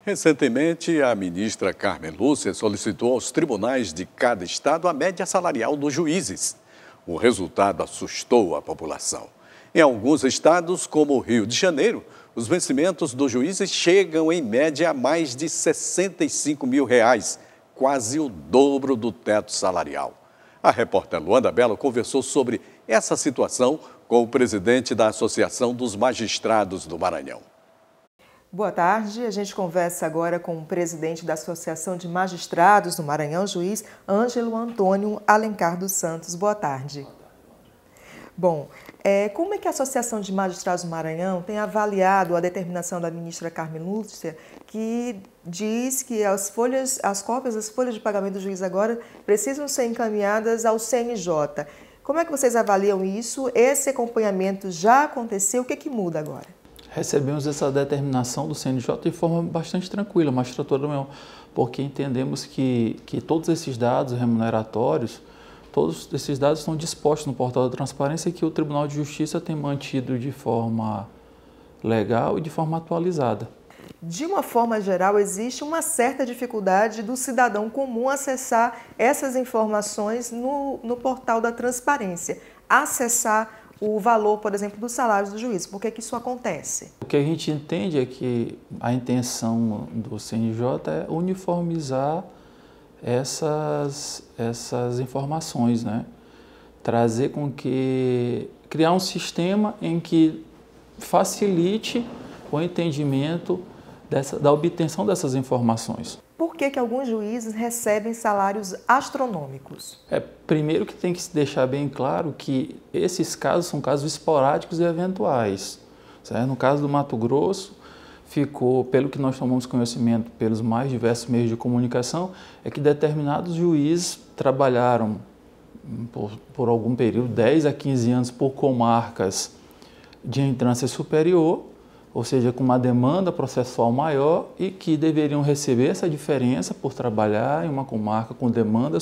Recentemente, a ministra Carmen Lúcia solicitou aos tribunais de cada estado a média salarial dos juízes. O resultado assustou a população. Em alguns estados, como o Rio de Janeiro, os vencimentos dos juízes chegam em média a mais de R$ 65 mil, quase o dobro do teto salarial. A repórter Luanda Bello conversou sobre essa situação com o presidente da Associação dos Magistrados do Maranhão. Boa tarde, a gente conversa agora com o presidente da Associação de Magistrados do Maranhão, juiz Ângelo Antônio Alencar dos Santos. Boa tarde. Bom, como é que a Associação de Magistrados do Maranhão tem avaliado a determinação da ministra Carmen Lúcia, que diz que as cópias das folhas de pagamento do juiz agora precisam ser encaminhadas ao CNJ? Como é que vocês avaliam isso? Esse acompanhamento já aconteceu? O que muda agora? Recebemos essa determinação do CNJ de forma bastante tranquila, magistratura mesmo, porque entendemos que todos esses dados remuneratórios, todos esses dados estão dispostos no portal da transparência e que o Tribunal de Justiça tem mantido de forma legal e de forma atualizada. De uma forma geral, existe uma certa dificuldade do cidadão comum acessar essas informações no portal da transparência, acessar o valor, por exemplo, dos salários do juiz. Por que isso acontece? O que a gente entende é que a intenção do CNJ é uniformizar essas informações, né? Trazer criar um sistema em que facilite o entendimento da obtenção dessas informações. Por que alguns juízes recebem salários astronômicos? Primeiro que tem que se deixar bem claro que esses casos são casos esporádicos e eventuais. Certo? No caso do Mato Grosso, ficou, pelo que nós tomamos conhecimento pelos mais diversos meios de comunicação, é que determinados juízes trabalharam por algum período, 10 a 15 anos, por comarcas de entrância superior, ou seja, com uma demanda processual maior e que deveriam receber essa diferença por trabalhar em uma comarca com demanda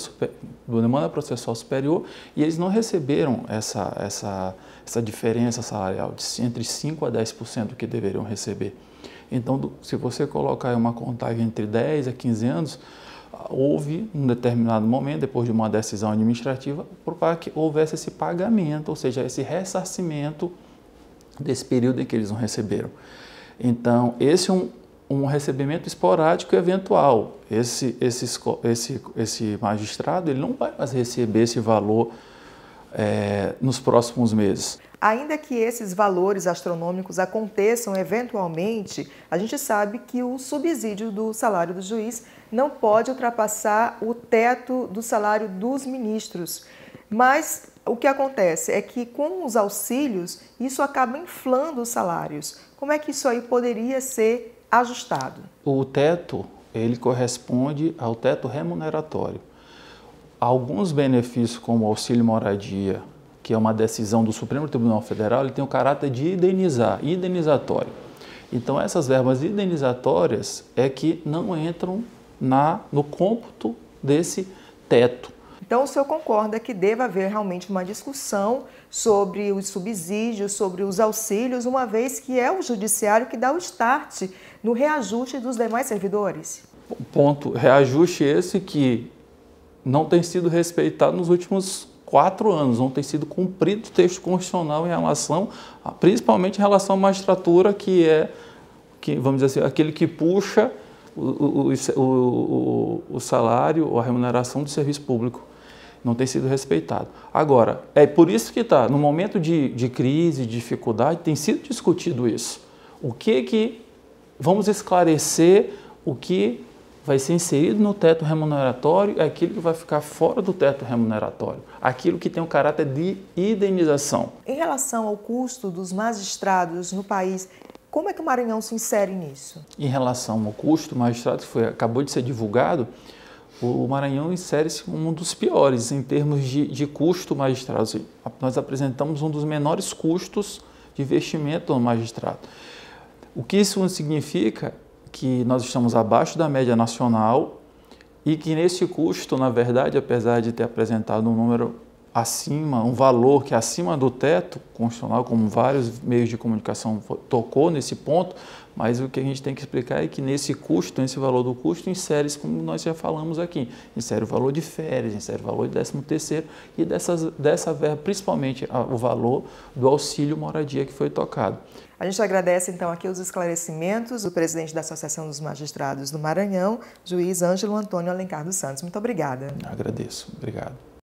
processual superior, e eles não receberam essa diferença salarial de entre 5% a 10% que deveriam receber. Então, se você colocar uma contagem entre 10 a 15 anos, houve um determinado momento, depois de uma decisão administrativa, para que houvesse esse pagamento, ou seja, esse ressarcimento desse período em que eles não receberam. Então, esse é um recebimento esporádico e eventual. Esse magistrado ele não vai mais receber esse valor nos próximos meses. Ainda que esses valores astronômicos aconteçam eventualmente, a gente sabe que o subsídio do salário do juiz não pode ultrapassar o teto do salário dos ministros. Mas o que acontece é que com os auxílios, isso acaba inflando os salários. Como é que isso aí poderia ser ajustado? O teto, ele corresponde ao teto remuneratório. Alguns benefícios, como o auxílio moradia, que é uma decisão do Supremo Tribunal Federal, ele tem o caráter de indenizatório. Então, essas verbas indenizatórias é que não entram no cômputo desse teto. Então, o senhor concorda que deva haver realmente uma discussão sobre os subsídios, sobre os auxílios, uma vez que é o judiciário que dá o start no reajuste dos demais servidores? Ponto. Reajuste esse que não tem sido respeitado nos últimos 4 anos, não tem sido cumprido o texto constitucional em relação, principalmente em relação à magistratura, que vamos dizer assim, aquele que puxa o salário ou a remuneração do serviço público. Não tem sido respeitado. Agora, é por isso que no momento de crise, de dificuldade, tem sido discutido isso. Vamos esclarecer o que vai ser inserido no teto remuneratório e aquilo que vai ficar fora do teto remuneratório, aquilo que tem o caráter de indenização. Em relação ao custo dos magistrados no país, como é que o Maranhão se insere nisso? Em relação ao custo do magistrado, que acabou de ser divulgado, o Maranhão insere-se como um dos piores em termos de custo magistrado. Nós apresentamos um dos menores custos de investimento no magistrado. O que isso significa? Que nós estamos abaixo da média nacional e que nesse custo, na verdade, apesar de ter apresentado um número acima, um valor que é acima do teto constitucional, como vários meios de comunicação tocou nesse ponto, mas o que a gente tem que explicar é que nesse custo, nesse valor do custo, insere-se, como nós já falamos aqui, insere o valor de férias, insere o valor de 13º e dessa verba, principalmente o valor do auxílio moradia que foi tocado. A gente agradece então aqui os esclarecimentos do presidente da Associação dos Magistrados do Maranhão, juiz Ângelo Antônio Alencar dos Santos. Muito obrigada. Agradeço. Obrigado.